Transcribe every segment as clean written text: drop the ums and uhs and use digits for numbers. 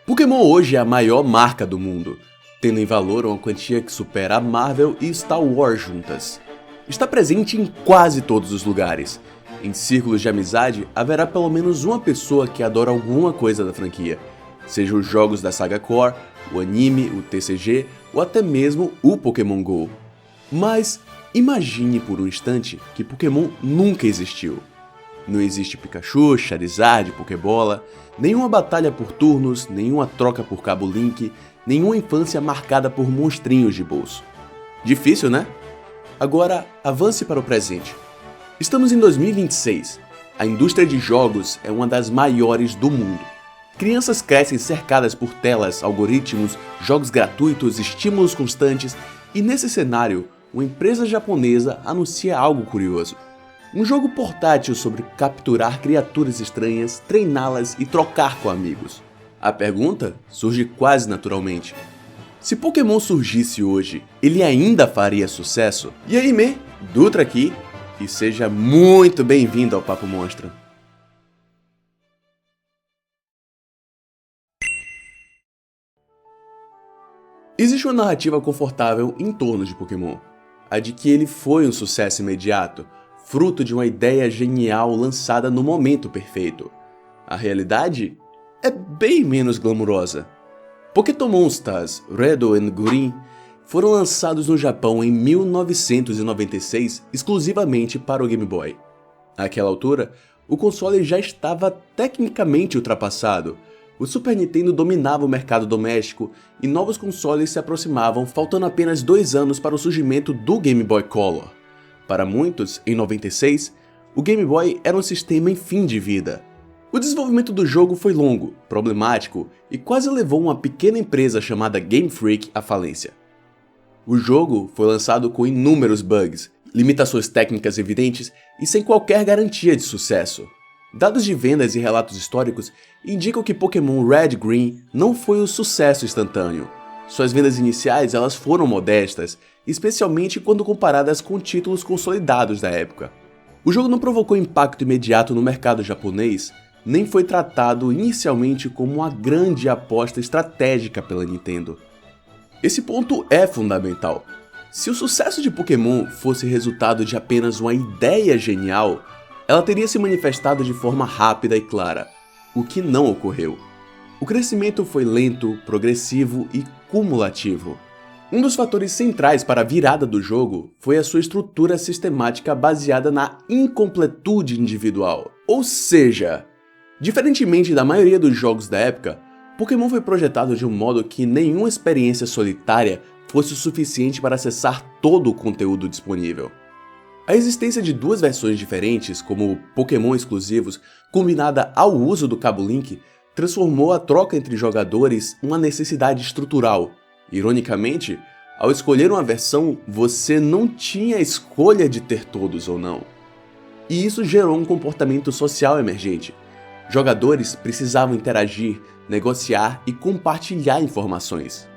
Pokémon hoje é a maior marca do mundo, tendo em valor uma quantia que supera a Marvel e Star Wars juntas. Está presente em quase todos os lugares. Em círculos de amizade, haverá pelo menos uma pessoa que adora alguma coisa da franquia, seja os jogos da saga Core, o anime, o TCG ou até mesmo o Pokémon GO. Mas imagine por um instante que Pokémon nunca existiu. Não existe Pikachu, Charizard, Pokébola, nenhuma batalha por turnos, nenhuma troca por cabo Link, nenhuma infância marcada por monstrinhos de bolso. Difícil, né? Agora, avance para o presente. Estamos em 2026. A indústria de jogos é uma das maiores do mundo. Crianças crescem cercadas por telas, algoritmos, jogos gratuitos, estímulos constantes, e nesse cenário, uma empresa japonesa anuncia algo curioso. Um jogo portátil sobre capturar criaturas estranhas, treiná-las e trocar com amigos. A pergunta surge quase naturalmente. Se Pokémon surgisse hoje, ele ainda faria sucesso? E aí, Dutra aqui, e seja muito bem-vindo ao Papo Monstra. Existe uma narrativa confortável em torno de Pokémon, a de que ele foi um sucesso imediato, fruto de uma ideia genial lançada no momento perfeito. A realidade é bem menos glamurosa. Pokémon Stars Red and Green foram lançados no Japão em 1996 exclusivamente para o Game Boy. Naquela altura, o console já estava tecnicamente ultrapassado. O Super Nintendo dominava o mercado doméstico e novos consoles se aproximavam, faltando apenas 2 anos para o surgimento do Game Boy Color. Para muitos, em 96, o Game Boy era um sistema em fim de vida. O desenvolvimento do jogo foi longo, problemático e quase levou uma pequena empresa chamada Game Freak à falência. O jogo foi lançado com inúmeros bugs, limitações técnicas evidentes e sem qualquer garantia de sucesso. Dados de vendas e relatos históricos indicam que Pokémon Red Green não foi um sucesso instantâneo. Suas vendas iniciais elas foram modestas, especialmente quando comparadas com títulos consolidados da época. O jogo não provocou impacto imediato no mercado japonês, nem foi tratado inicialmente como uma grande aposta estratégica pela Nintendo. Esse ponto é fundamental. Se o sucesso de Pokémon fosse resultado de apenas uma ideia genial, ela teria se manifestado de forma rápida e clara, o que não ocorreu. O crescimento foi lento, progressivo e cumulativo. Um dos fatores centrais para a virada do jogo foi a sua estrutura sistemática baseada na incompletude individual. Ou seja, diferentemente da maioria dos jogos da época, Pokémon foi projetado de um modo que nenhuma experiência solitária fosse o suficiente para acessar todo o conteúdo disponível. A existência de 2 versões diferentes, como Pokémon exclusivos, combinada ao uso do cabo Link, transformou a troca entre jogadores em uma necessidade estrutural. Ironicamente, ao escolher uma versão, você não tinha a escolha de ter todos ou não. E isso gerou um comportamento social emergente. Jogadores precisavam interagir, negociar e compartilhar informações.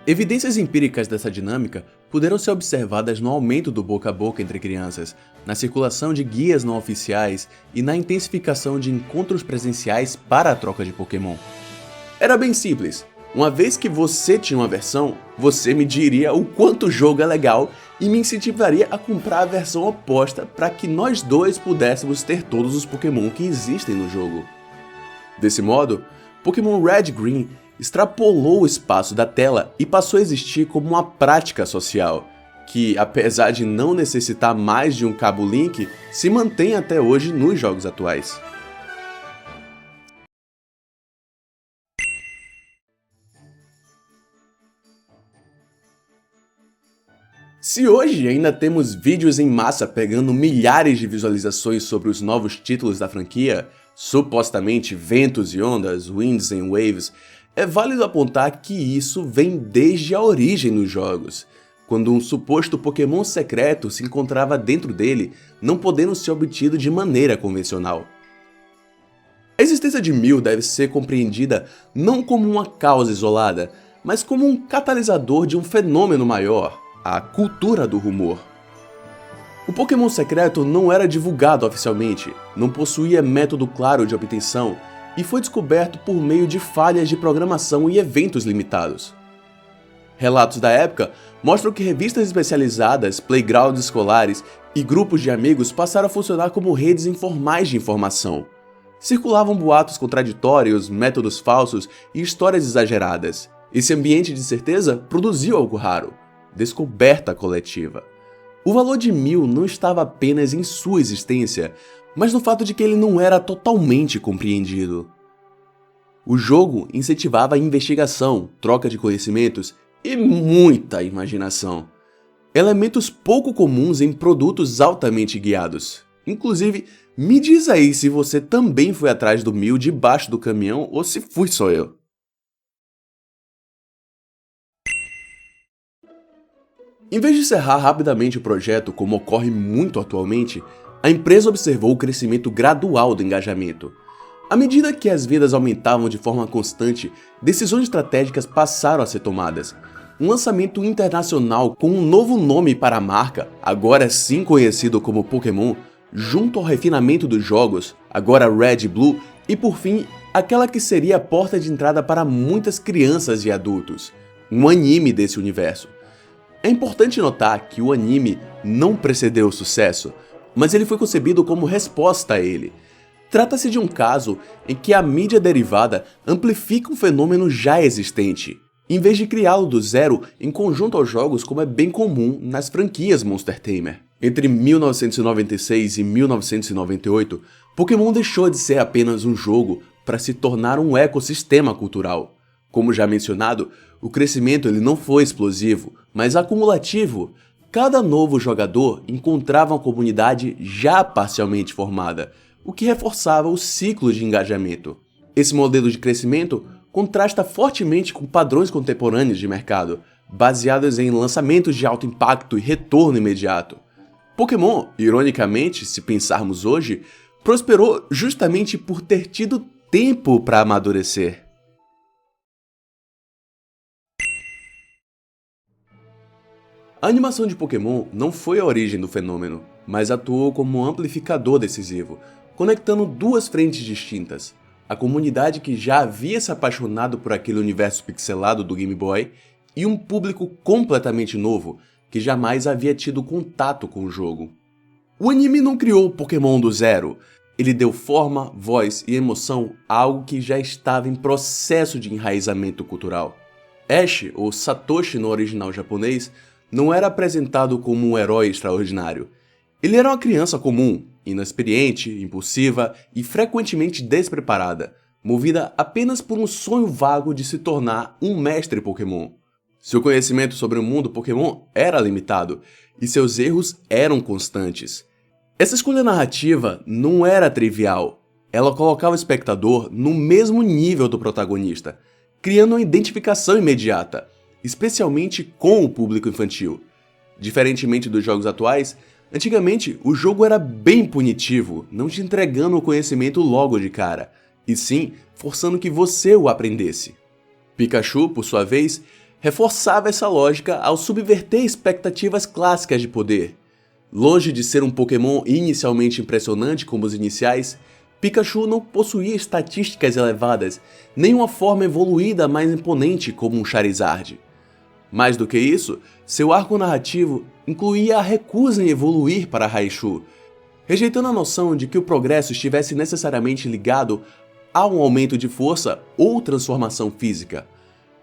Evidências empíricas dessa dinâmica puderam ser observadas no aumento do boca a boca entre crianças, na circulação de guias não oficiais e na intensificação de encontros presenciais para a troca de Pokémon. Era bem simples. Uma vez que você tinha uma versão, você me diria o quanto o jogo é legal e me incentivaria a comprar a versão oposta para que nós dois pudéssemos ter todos os Pokémon que existem no jogo. Desse modo, Pokémon Red Green extrapolou o espaço da tela e passou a existir como uma prática social, que, apesar de não necessitar mais de um cabo Link, se mantém até hoje nos jogos atuais. Se hoje ainda temos vídeos em massa pegando milhares de visualizações sobre os novos títulos da franquia, supostamente Ventos e Ondas, Winds and Waves, é válido apontar que isso vem desde a origem dos jogos, quando um suposto Pokémon secreto se encontrava dentro dele, não podendo ser obtido de maneira convencional. A existência de Mew deve ser compreendida não como uma causa isolada, mas como um catalisador de um fenômeno maior, a cultura do rumor. O Pokémon secreto não era divulgado oficialmente, não possuía método claro de obtenção e foi descoberto por meio de falhas de programação e eventos limitados. Relatos da época mostram que revistas especializadas, playgrounds escolares e grupos de amigos passaram a funcionar como redes informais de informação. Circulavam boatos contraditórios, métodos falsos e histórias exageradas. Esse ambiente de certeza produziu algo raro: descoberta coletiva. O valor de 1000 não estava apenas em sua existência, mas no fato de que ele não era totalmente compreendido. O jogo incentivava a investigação, troca de conhecimentos e muita imaginação. Elementos pouco comuns em produtos altamente guiados. Inclusive, me diz aí se você também foi atrás do 1000 debaixo do caminhão ou se fui só eu. Em vez de encerrar rapidamente o projeto, como ocorre muito atualmente, a empresa observou o crescimento gradual do engajamento. À medida que as vendas aumentavam de forma constante, decisões estratégicas passaram a ser tomadas. Um lançamento internacional com um novo nome para a marca, agora sim conhecido como Pokémon, junto ao refinamento dos jogos, agora Red e Blue, e por fim, aquela que seria a porta de entrada para muitas crianças e adultos, um anime desse universo. É importante notar que o anime não precedeu o sucesso, mas ele foi concebido como resposta a ele. Trata-se de um caso em que a mídia derivada amplifica um fenômeno já existente, em vez de criá-lo do zero em conjunto aos jogos, como é bem comum nas franquias Monster Tamer. Entre 1996 e 1998, Pokémon deixou de ser apenas um jogo para se tornar um ecossistema cultural. Como já mencionado, o crescimento ele não foi explosivo, mas acumulativo. Cada novo jogador encontrava uma comunidade já parcialmente formada, o que reforçava o ciclo de engajamento. Esse modelo de crescimento contrasta fortemente com padrões contemporâneos de mercado, baseados em lançamentos de alto impacto e retorno imediato. Pokémon, ironicamente, se pensarmos hoje, prosperou justamente por ter tido tempo para amadurecer. A animação de Pokémon não foi a origem do fenômeno, mas atuou como um amplificador decisivo, conectando duas frentes distintas: a comunidade que já havia se apaixonado por aquele universo pixelado do Game Boy e um público completamente novo, que jamais havia tido contato com o jogo. O anime não criou o Pokémon do zero, ele deu forma, voz e emoção a algo que já estava em processo de enraizamento cultural. Ash, ou Satoshi no original japonês, não era apresentado como um herói extraordinário. Ele era uma criança comum, inexperiente, impulsiva e frequentemente despreparada, movida apenas por um sonho vago de se tornar um mestre Pokémon. Seu conhecimento sobre o mundo Pokémon era limitado, e seus erros eram constantes. Essa escolha narrativa não era trivial. Ela colocava o espectador no mesmo nível do protagonista, criando uma identificação imediata, especialmente com o público infantil. Diferentemente dos jogos atuais, antigamente o jogo era bem punitivo, não te entregando o conhecimento logo de cara, e sim forçando que você o aprendesse. Pikachu, por sua vez, reforçava essa lógica ao subverter expectativas clássicas de poder. Longe de ser um Pokémon inicialmente impressionante como os iniciais, Pikachu não possuía estatísticas elevadas, nem uma forma evoluída mais imponente como um Charizard. Mais do que isso, seu arco narrativo incluía a recusa em evoluir para Raichu, rejeitando a noção de que o progresso estivesse necessariamente ligado a um aumento de força ou transformação física.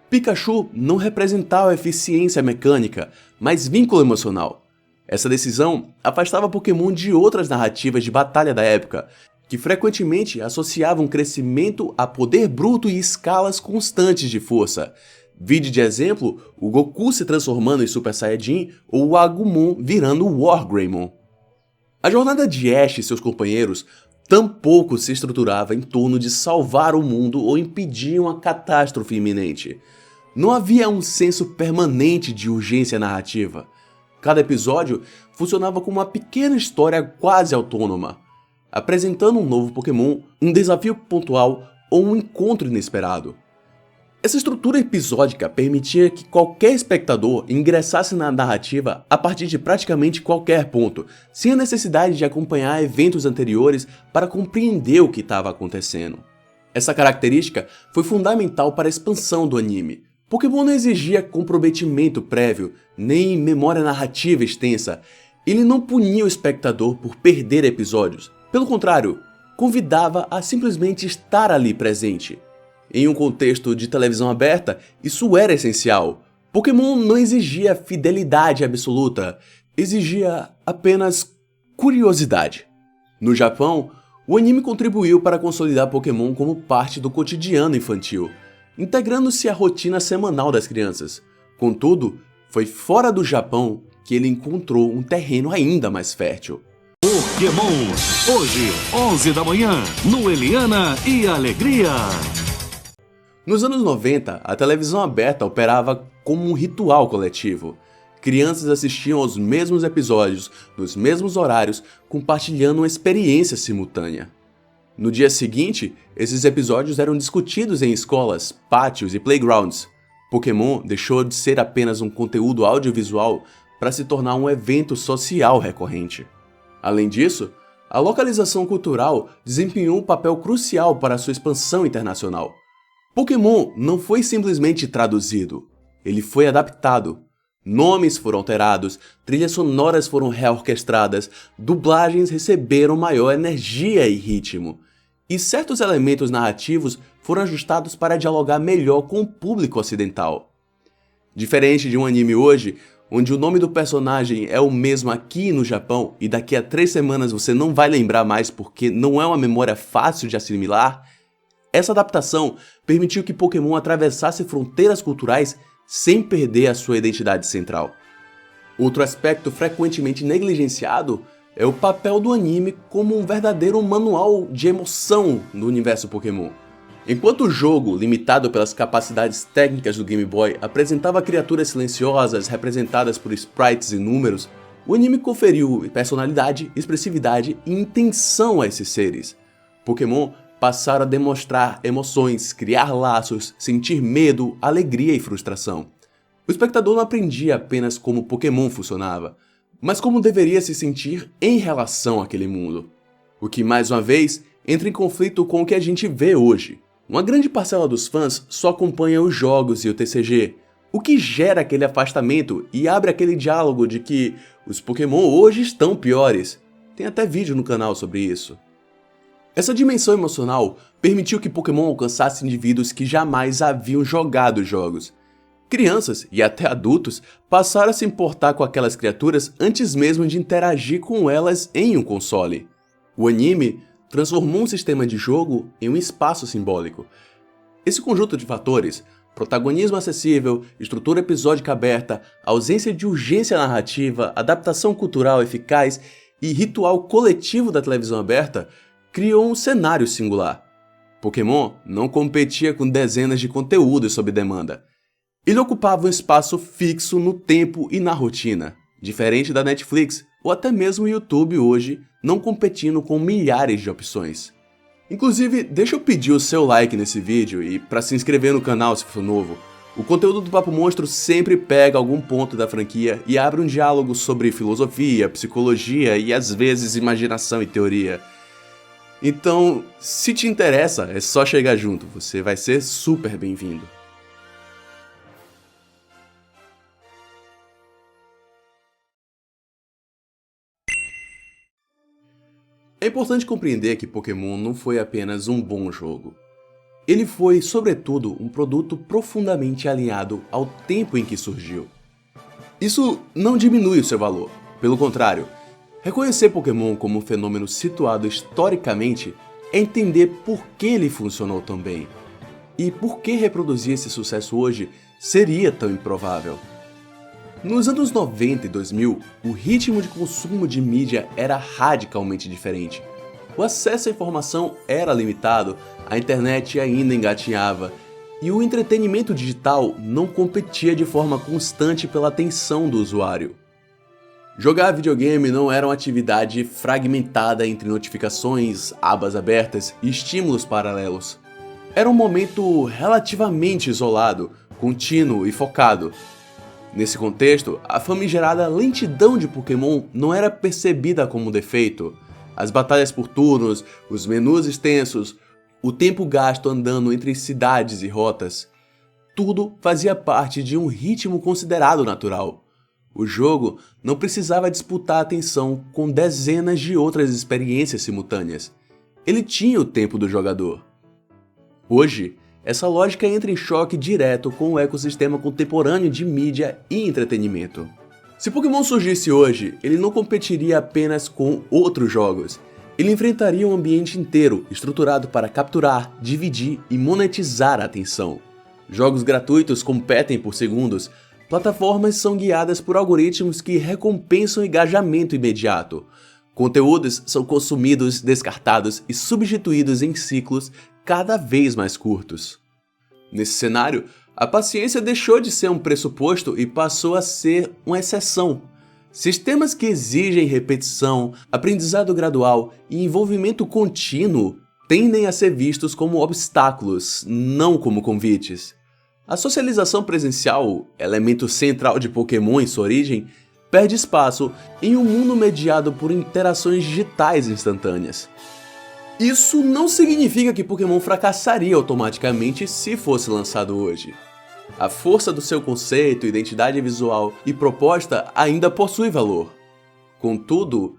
Pikachu não representava eficiência mecânica, mas vínculo emocional. Essa decisão afastava Pokémon de outras narrativas de batalha da época, que frequentemente associavam crescimento a poder bruto e escalas constantes de força. Vide de exemplo o Goku se transformando em Super Saiyajin ou o Agumon virando o Wargreymon. A jornada de Ash e seus companheiros tampouco se estruturava em torno de salvar o mundo ou impedir uma catástrofe iminente. Não havia um senso permanente de urgência narrativa. Cada episódio funcionava como uma pequena história quase autônoma, apresentando um novo Pokémon, um desafio pontual ou um encontro inesperado. Essa estrutura episódica permitia que qualquer espectador ingressasse na narrativa a partir de praticamente qualquer ponto, sem a necessidade de acompanhar eventos anteriores para compreender o que estava acontecendo. Essa característica foi fundamental para a expansão do anime. Pokémon não exigia comprometimento prévio, nem memória narrativa extensa. Ele não punia o espectador por perder episódios. Pelo contrário, convidava a simplesmente estar ali presente. Em um contexto de televisão aberta, isso era essencial. Pokémon não exigia fidelidade absoluta, exigia apenas curiosidade. No Japão, o anime contribuiu para consolidar Pokémon como parte do cotidiano infantil, integrando-se à rotina semanal das crianças. Contudo, foi fora do Japão que ele encontrou um terreno ainda mais fértil. Pokémon, hoje, 11 da manhã, no Eliana e Alegria. Nos anos 90, a televisão aberta operava como um ritual coletivo. Crianças assistiam aos mesmos episódios, nos mesmos horários, compartilhando uma experiência simultânea. No dia seguinte, esses episódios eram discutidos em escolas, pátios e playgrounds. Pokémon deixou de ser apenas um conteúdo audiovisual para se tornar um evento social recorrente. Além disso, a localização cultural desempenhou um papel crucial para sua expansão internacional. Pokémon não foi simplesmente traduzido, ele foi adaptado. Nomes foram alterados, trilhas sonoras foram reorquestradas, dublagens receberam maior energia e ritmo, e certos elementos narrativos foram ajustados para dialogar melhor com o público ocidental. Diferente de um anime hoje, onde o nome do personagem é o mesmo aqui no Japão e daqui a 3 semanas você não vai lembrar mais porque não é uma memória fácil de assimilar, essa adaptação permitiu que Pokémon atravessasse fronteiras culturais sem perder a sua identidade central. Outro aspecto frequentemente negligenciado é o papel do anime como um verdadeiro manual de emoção no universo Pokémon. Enquanto o jogo, limitado pelas capacidades técnicas do Game Boy, apresentava criaturas silenciosas representadas por sprites e números, o anime conferiu personalidade, expressividade e intenção a esses seres. Pokémon passaram a demonstrar emoções, criar laços, sentir medo, alegria e frustração. O espectador não aprendia apenas como Pokémon funcionava, mas como deveria se sentir em relação àquele mundo. O que, mais uma vez, entra em conflito com o que a gente vê hoje. Uma grande parcela dos fãs só acompanha os jogos e o TCG, o que gera aquele afastamento e abre aquele diálogo de que os Pokémon hoje estão piores. Tem até vídeo no canal sobre isso. Essa dimensão emocional permitiu que Pokémon alcançasse indivíduos que jamais haviam jogado jogos. Crianças e até adultos passaram a se importar com aquelas criaturas antes mesmo de interagir com elas em um console. O anime transformou um sistema de jogo em um espaço simbólico. Esse conjunto de fatores, protagonismo acessível, estrutura episódica aberta, ausência de urgência narrativa, adaptação cultural eficaz e ritual coletivo da televisão aberta, criou um cenário singular. Pokémon não competia com dezenas de conteúdos sob demanda. Ele ocupava um espaço fixo no tempo e na rotina, diferente da Netflix ou até mesmo o YouTube hoje, não competindo com milhares de opções. Inclusive, deixa eu pedir o seu like nesse vídeo e para se inscrever no canal se for novo. O conteúdo do Papo Monstro sempre pega algum ponto da franquia e abre um diálogo sobre filosofia, psicologia e às vezes imaginação e teoria. Então, se te interessa, é só chegar junto, você vai ser super bem-vindo. É importante compreender que Pokémon não foi apenas um bom jogo. Ele foi, sobretudo, um produto profundamente alinhado ao tempo em que surgiu. Isso não diminui o seu valor, pelo contrário. Reconhecer Pokémon como um fenômeno situado historicamente é entender por que ele funcionou tão bem e por que reproduzir esse sucesso hoje seria tão improvável. Nos anos 90 e 2000, o ritmo de consumo de mídia era radicalmente diferente. O acesso à informação era limitado, a internet ainda engatinhava e o entretenimento digital não competia de forma constante pela atenção do usuário. Jogar videogame não era uma atividade fragmentada entre notificações, abas abertas e estímulos paralelos. Era um momento relativamente isolado, contínuo e focado. Nesse contexto, a famigerada lentidão de Pokémon não era percebida como um defeito. As batalhas por turnos, os menus extensos, o tempo gasto andando entre cidades e rotas, tudo fazia parte de um ritmo considerado natural. O jogo não precisava disputar a atenção com dezenas de outras experiências simultâneas. Ele tinha o tempo do jogador. Hoje, essa lógica entra em choque direto com o ecossistema contemporâneo de mídia e entretenimento. Se Pokémon surgisse hoje, ele não competiria apenas com outros jogos. Ele enfrentaria um ambiente inteiro, estruturado para capturar, dividir e monetizar a atenção. Jogos gratuitos competem por segundos, plataformas são guiadas por algoritmos que recompensam o engajamento imediato. Conteúdos são consumidos, descartados e substituídos em ciclos cada vez mais curtos. Nesse cenário, a paciência deixou de ser um pressuposto e passou a ser uma exceção. Sistemas que exigem repetição, aprendizado gradual e envolvimento contínuo tendem a ser vistos como obstáculos, não como convites. A socialização presencial, elemento central de Pokémon em sua origem, perde espaço em um mundo mediado por interações digitais instantâneas. Isso não significa que Pokémon fracassaria automaticamente se fosse lançado hoje. A força do seu conceito, identidade visual e proposta ainda possui valor. Contudo,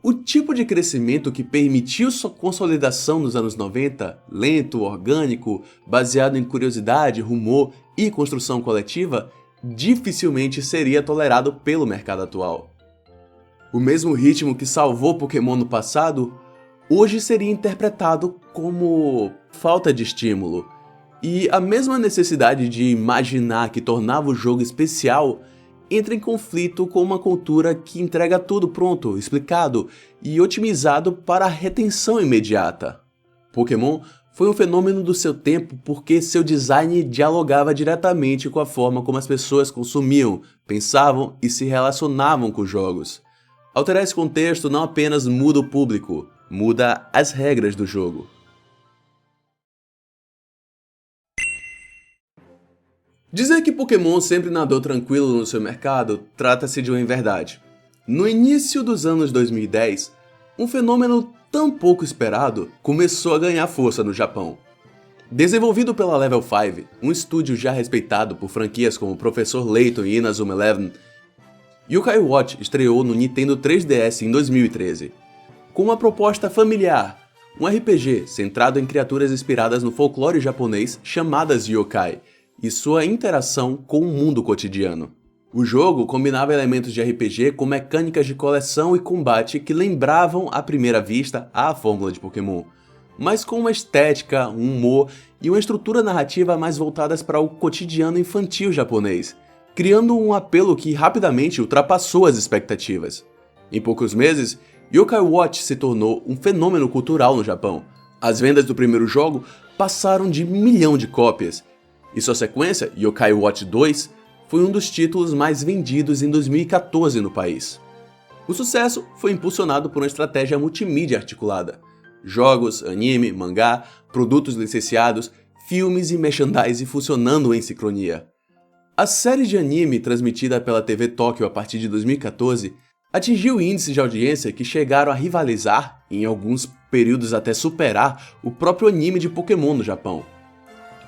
o tipo de crescimento que permitiu sua consolidação nos anos 90, lento, orgânico, baseado em curiosidade, rumor e construção coletiva, dificilmente seria tolerado pelo mercado atual. O mesmo ritmo que salvou Pokémon no passado, hoje seria interpretado como falta de estímulo, e a mesma necessidade de imaginar que tornava o jogo especial entra em conflito com uma cultura que entrega tudo pronto, explicado e otimizado para a retenção imediata. Pokémon foi um fenômeno do seu tempo porque seu design dialogava diretamente com a forma como as pessoas consumiam, pensavam e se relacionavam com os jogos. Alterar esse contexto não apenas muda o público, muda as regras do jogo. Dizer que Pokémon sempre nadou tranquilo no seu mercado trata-se de uma inverdade. No início dos anos 2010, um fenômeno tão pouco esperado começou a ganhar força no Japão. Desenvolvido pela Level 5, um estúdio já respeitado por franquias como Professor Layton e Inazuma Eleven, Yokai Watch estreou no Nintendo 3DS em 2013. Com uma proposta familiar, um RPG centrado em criaturas inspiradas no folclore japonês chamadas yokai, e sua interação com o mundo cotidiano. O jogo combinava elementos de RPG com mecânicas de coleção e combate que lembravam à primeira vista a fórmula de Pokémon, mas com uma estética, um humor e uma estrutura narrativa mais voltadas para o cotidiano infantil japonês, criando um apelo que rapidamente ultrapassou as expectativas. Em poucos meses, Yokai Watch se tornou um fenômeno cultural no Japão. As vendas do primeiro jogo passaram de 1 milhão de cópias, e sua sequência, Yokai Watch 2, foi um dos títulos mais vendidos em 2014 no país. O sucesso foi impulsionado por uma estratégia multimídia articulada. Jogos, anime, mangá, produtos licenciados, filmes e merchandising funcionando em sincronia. A série de anime transmitida pela TV Tóquio a partir de 2014 atingiu índices de audiência que chegaram a rivalizar, em alguns períodos até superar, o próprio anime de Pokémon no Japão.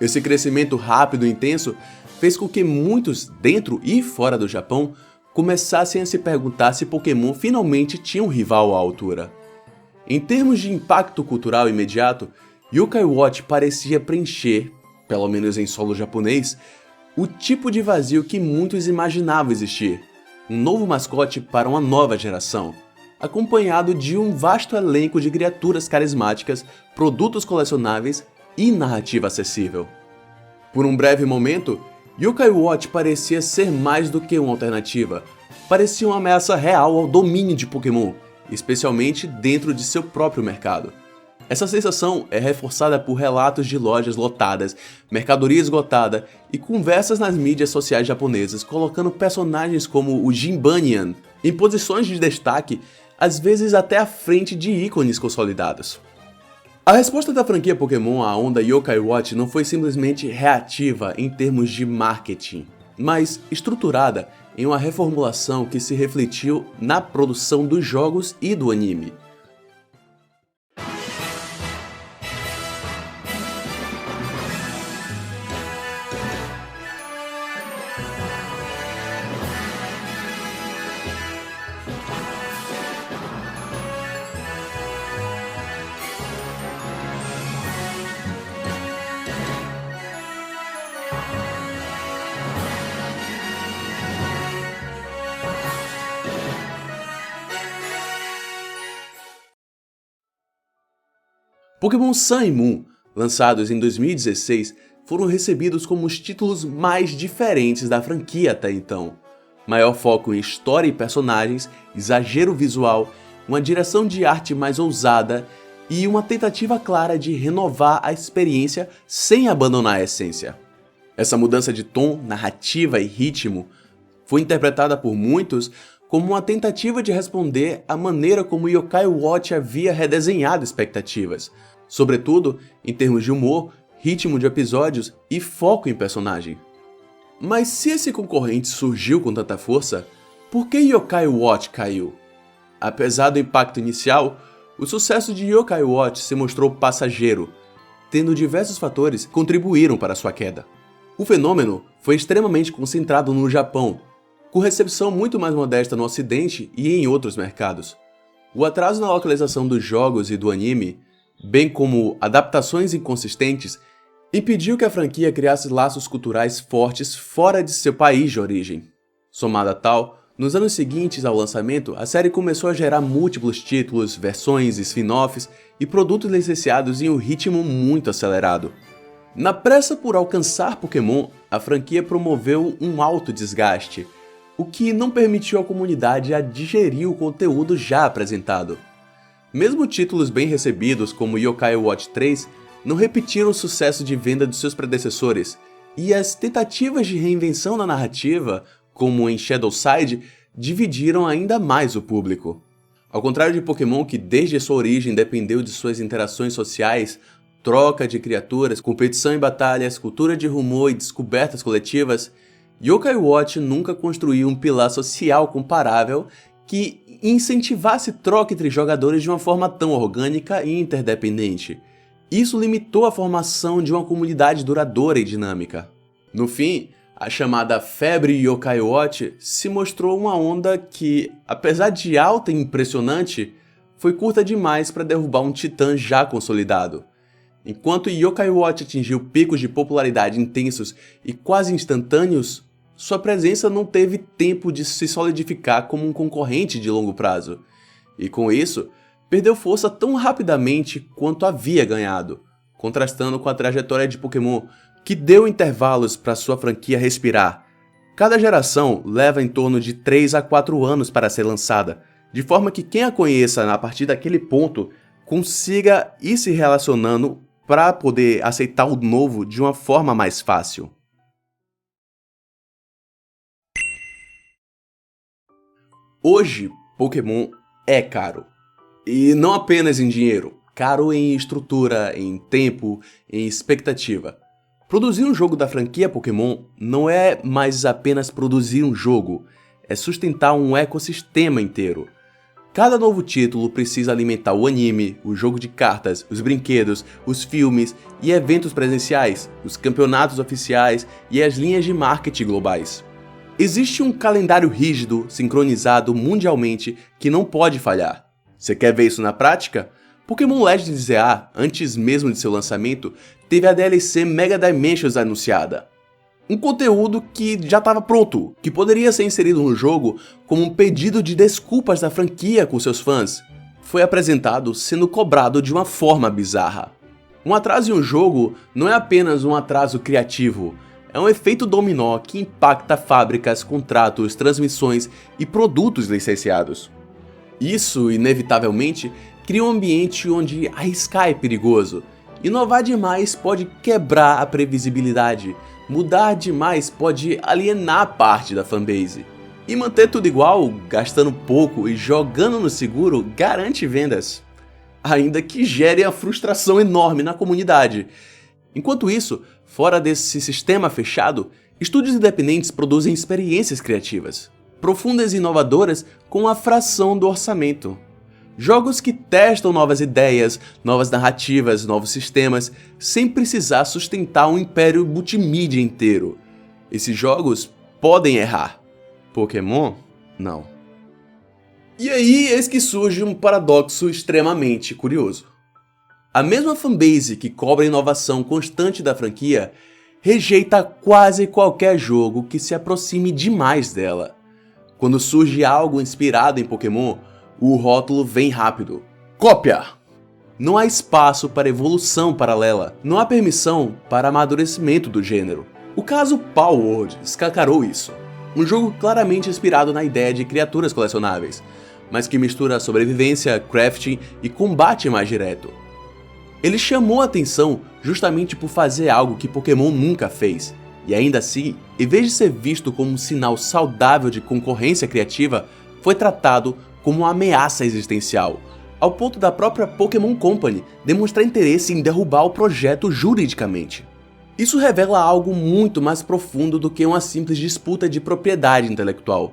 Esse crescimento rápido e intenso fez com que muitos, dentro e fora do Japão, começassem a se perguntar se Pokémon finalmente tinha um rival à altura. Em termos de impacto cultural imediato, Yokai Watch parecia preencher, pelo menos em solo japonês, o tipo de vazio que muitos imaginavam existir, um novo mascote para uma nova geração, acompanhado de um vasto elenco de criaturas carismáticas, produtos colecionáveis e narrativa acessível. Por um breve momento, Yokai Watch parecia ser mais do que uma alternativa, parecia uma ameaça real ao domínio de Pokémon, especialmente dentro de seu próprio mercado. Essa sensação é reforçada por relatos de lojas lotadas, mercadoria esgotada e conversas nas mídias sociais japonesas colocando personagens como o Jinbanian em posições de destaque, às vezes até à frente de ícones consolidados. A resposta da franquia Pokémon à onda Yokai Watch não foi simplesmente reativa em termos de marketing, mas estruturada em uma reformulação que se refletiu na produção dos jogos e do anime. Pokémon Sun e Moon, lançados em 2016, foram recebidos como os títulos mais diferentes da franquia até então. Maior foco em história e personagens, exagero visual, uma direção de arte mais ousada e uma tentativa clara de renovar a experiência sem abandonar a essência. Essa mudança de tom, narrativa e ritmo foi interpretada por muitos como uma tentativa de responder à maneira como Yokai Watch havia redesenhado expectativas, sobretudo em termos de humor, ritmo de episódios e foco em personagem. Mas se esse concorrente surgiu com tanta força, por que Yokai Watch caiu? Apesar do impacto inicial, o sucesso de Yokai Watch se mostrou passageiro, tendo diversos fatores que contribuíram para sua queda. O fenômeno foi extremamente concentrado no Japão, com recepção muito mais modesta no Ocidente e em outros mercados. O atraso na localização dos jogos e do anime, bem como adaptações inconsistentes, impediu que a franquia criasse laços culturais fortes fora de seu país de origem. Somado a tal, nos anos seguintes ao lançamento, a série começou a gerar múltiplos títulos, versões, spin-offs e produtos licenciados em um ritmo muito acelerado. Na pressa por alcançar Pokémon, a franquia promoveu um alto desgaste, o que não permitiu à comunidade a digerir o conteúdo já apresentado. Mesmo títulos bem recebidos como Yokai Watch 3 não repetiram o sucesso de venda dos seus predecessores, e as tentativas de reinvenção na narrativa, como em Shadowside, dividiram ainda mais o público. Ao contrário de Pokémon, que desde sua origem dependeu de suas interações sociais, troca de criaturas, competição em batalhas, cultura de rumor e descobertas coletivas, Yokai Watch nunca construiu um pilar social comparável que incentivasse troca entre jogadores de uma forma tão orgânica e interdependente. Isso limitou a formação de uma comunidade duradoura e dinâmica. No fim, a chamada febre Yokai Watch se mostrou uma onda que, apesar de alta e impressionante, foi curta demais para derrubar um titã já consolidado. Enquanto Yokai Watch atingiu picos de popularidade intensos e quase instantâneos, sua presença não teve tempo de se solidificar como um concorrente de longo prazo. E com isso, perdeu força tão rapidamente quanto havia ganhado, contrastando com a trajetória de Pokémon, que deu intervalos para sua franquia respirar. Cada geração leva em torno de 3 a 4 anos para ser lançada, de forma que quem a conheça a partir daquele ponto consiga ir se relacionando para poder aceitar o novo de uma forma mais fácil. Hoje, Pokémon é caro. E não apenas em dinheiro, caro em estrutura, em tempo, em expectativa. Produzir um jogo da franquia Pokémon não é mais apenas produzir um jogo, é sustentar um ecossistema inteiro. Cada novo título precisa alimentar o anime, o jogo de cartas, os brinquedos, os filmes e eventos presenciais, os campeonatos oficiais e as linhas de marketing globais. Existe um calendário rígido, sincronizado mundialmente, que não pode falhar. Você quer ver isso na prática? Pokémon Legends ZA, antes mesmo de seu lançamento, teve a DLC Mega Dimensions anunciada. Um conteúdo que já estava pronto, que poderia ser inserido no jogo como um pedido de desculpas da franquia com seus fãs. Foi apresentado sendo cobrado de uma forma bizarra. Um atraso em um jogo não é apenas um atraso criativo, é um efeito dominó que impacta fábricas, contratos, transmissões e produtos licenciados. Isso, inevitavelmente, cria um ambiente onde arriscar é perigoso. Inovar demais pode quebrar a previsibilidade, mudar demais pode alienar parte da fanbase. E manter tudo igual, gastando pouco e jogando no seguro, garante vendas. Ainda que gere a frustração enorme na comunidade. Enquanto isso, fora desse sistema fechado, estúdios independentes produzem experiências criativas, profundas e inovadoras com a fração do orçamento. Jogos que testam novas ideias, novas narrativas, novos sistemas, sem precisar sustentar um império multimídia inteiro. Esses jogos podem errar. Pokémon, não. E aí, eis que surge um paradoxo extremamente curioso. A mesma fanbase que cobra a inovação constante da franquia rejeita quase qualquer jogo que se aproxime demais dela. Quando surge algo inspirado em Pokémon, o rótulo vem rápido. Cópia! Não há espaço para evolução paralela, não há permissão para amadurecimento do gênero. O caso Palworld escancarou isso. Um jogo claramente inspirado na ideia de criaturas colecionáveis, mas que mistura sobrevivência, crafting e combate mais direto. Ele chamou a atenção justamente por fazer algo que Pokémon nunca fez, e ainda assim, em vez de ser visto como um sinal saudável de concorrência criativa, foi tratado como uma ameaça existencial, ao ponto da própria Pokémon Company demonstrar interesse em derrubar o projeto juridicamente. Isso revela algo muito mais profundo do que uma simples disputa de propriedade intelectual.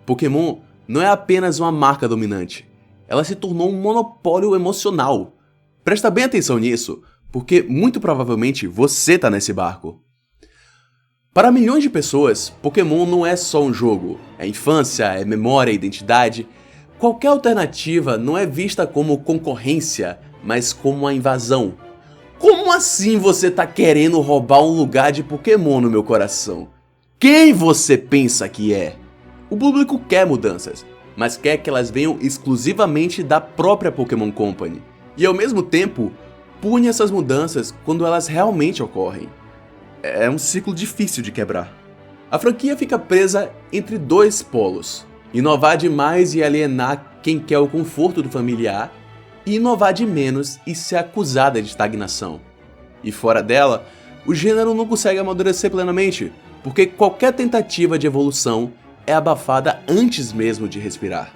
Pokémon não é apenas uma marca dominante, ela se tornou um monopólio emocional. Presta bem atenção nisso, porque muito provavelmente você tá nesse barco. Para milhões de pessoas, Pokémon não é só um jogo, é infância, é memória, é identidade. Qualquer alternativa não é vista como concorrência, mas como uma invasão. Como assim você tá querendo roubar um lugar de Pokémon no meu coração? Quem você pensa que é? O público quer mudanças, mas quer que elas venham exclusivamente da própria Pokémon Company. E ao mesmo tempo, pune essas mudanças quando elas realmente ocorrem. É um ciclo difícil de quebrar. A franquia fica presa entre dois polos: inovar demais e alienar quem quer o conforto do familiar, e inovar de menos e ser acusada de estagnação. E fora dela, o gênero não consegue amadurecer plenamente, porque qualquer tentativa de evolução é abafada antes mesmo de respirar.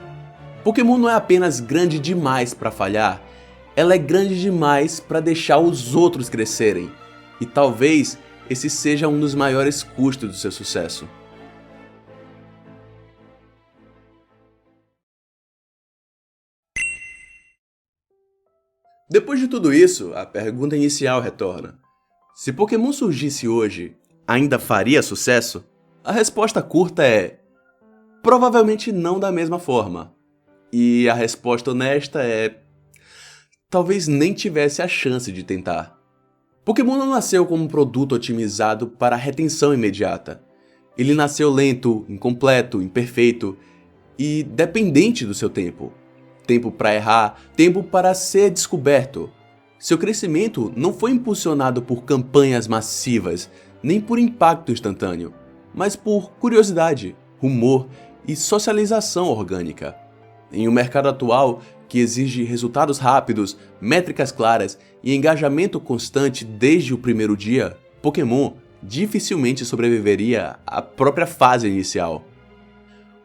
Pokémon não é apenas grande demais para falhar, ela é grande demais para deixar os outros crescerem. E talvez esse seja um dos maiores custos do seu sucesso. Depois de tudo isso, a pergunta inicial retorna: se Pokémon surgisse hoje, ainda faria sucesso? A resposta curta é: provavelmente não da mesma forma. E a resposta honesta é: talvez nem tivesse a chance de tentar. Pokémon não nasceu como um produto otimizado para a retenção imediata. Ele nasceu lento, incompleto, imperfeito e dependente do seu tempo. Tempo para errar, tempo para ser descoberto. Seu crescimento não foi impulsionado por campanhas massivas, nem por impacto instantâneo, mas por curiosidade, rumor e socialização orgânica. Em um mercado atual que exige resultados rápidos, métricas claras e engajamento constante desde o primeiro dia, Pokémon dificilmente sobreviveria à própria fase inicial.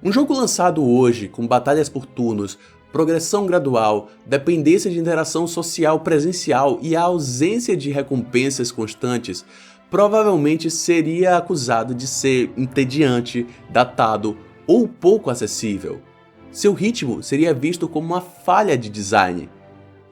Um jogo lançado hoje, com batalhas por turnos, progressão gradual, dependência de interação social presencial e a ausência de recompensas constantes, provavelmente seria acusado de ser entediante, datado ou pouco acessível. Seu ritmo seria visto como uma falha de design,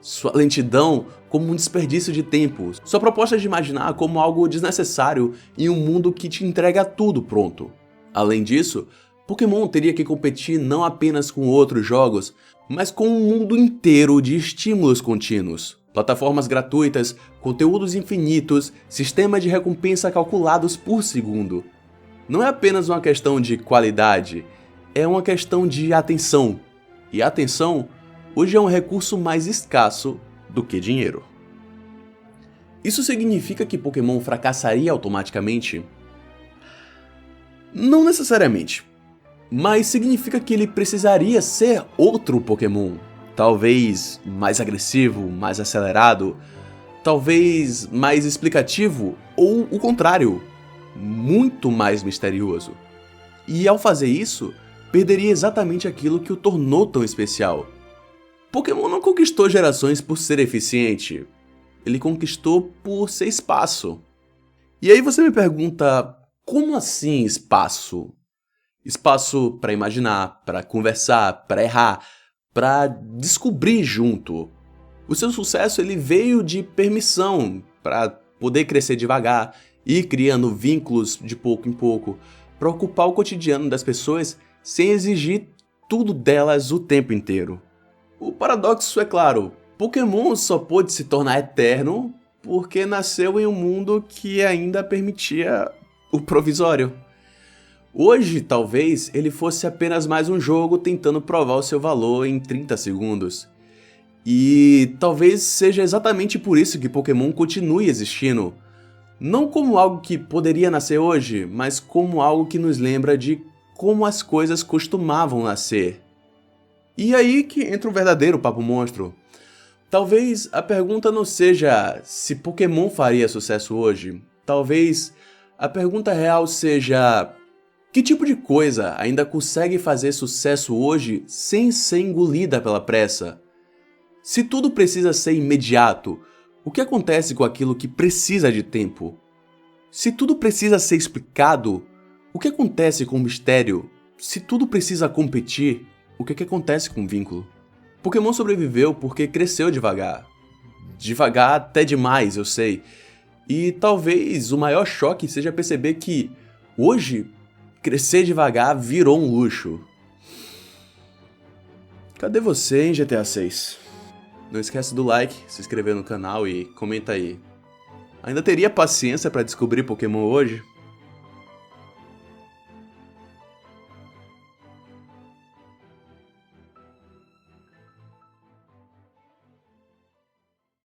sua lentidão como um desperdício de tempo, sua proposta de imaginar como algo desnecessário em um mundo que te entrega tudo pronto. Além disso, Pokémon teria que competir não apenas com outros jogos, mas com um mundo inteiro de estímulos contínuos. Plataformas gratuitas, conteúdos infinitos, sistemas de recompensa calculados por segundo. Não é apenas uma questão de qualidade, é uma questão de atenção. E a atenção hoje é um recurso mais escasso do que dinheiro. Isso significa que Pokémon fracassaria automaticamente? Não necessariamente. Mas significa que ele precisaria ser outro Pokémon. Talvez mais agressivo, mais acelerado, talvez mais explicativo, ou o contrário, muito mais misterioso. E ao fazer isso, perderia exatamente aquilo que o tornou tão especial. Pokémon não conquistou gerações por ser eficiente, ele conquistou por ser espaço. E aí você me pergunta, como assim espaço? Espaço para imaginar, para conversar, para errar, para descobrir junto. O seu sucesso ele veio de permissão, para poder crescer devagar, ir criando vínculos de pouco em pouco, para ocupar o cotidiano das pessoas sem exigir tudo delas o tempo inteiro. O paradoxo é claro, Pokémon só pôde se tornar eterno porque nasceu em um mundo que ainda permitia o provisório. Hoje, talvez, ele fosse apenas mais um jogo tentando provar o seu valor em 30 segundos. E talvez seja exatamente por isso que Pokémon continue existindo. Não como algo que poderia nascer hoje, mas como algo que nos lembra de como as coisas costumavam nascer. E aí que entra o verdadeiro Papo Monstro. Talvez a pergunta não seja se Pokémon faria sucesso hoje. Talvez a pergunta real seja: que tipo de coisa ainda consegue fazer sucesso hoje sem ser engolida pela pressa? Se tudo precisa ser imediato, o que acontece com aquilo que precisa de tempo? Se tudo precisa ser explicado, o que acontece com o mistério? Se tudo precisa competir, o que acontece com o vínculo? Pokémon sobreviveu porque cresceu devagar. Devagar até demais, eu sei. E talvez o maior choque seja perceber que, hoje, crescer devagar virou um luxo. Cadê você, hein, GTA 6? Não esquece do like, se inscrever no canal e comenta aí. Ainda teria paciência pra descobrir Pokémon hoje?